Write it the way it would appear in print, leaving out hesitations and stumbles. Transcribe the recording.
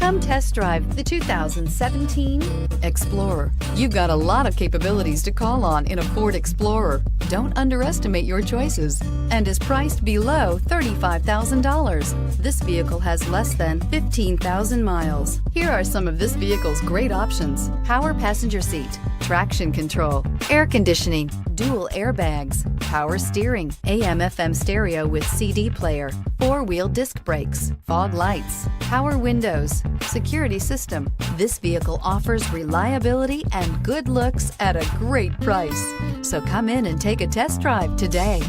Come test drive the 2017 Explorer. You've got a lot of capabilities to call on in a Ford Explorer. Don't underestimate your choices, and is priced below $35,000. This vehicle has less than 15,000 miles. Here are some of this vehicle's great options: power passenger seat, traction control, air conditioning, dual airbags, power steering, AM/FM stereo with CD player, four-wheel disc brakes, fog lights, power windows, security system. This vehicle offers reliability and good looks at a great price. So come in and take a test drive today.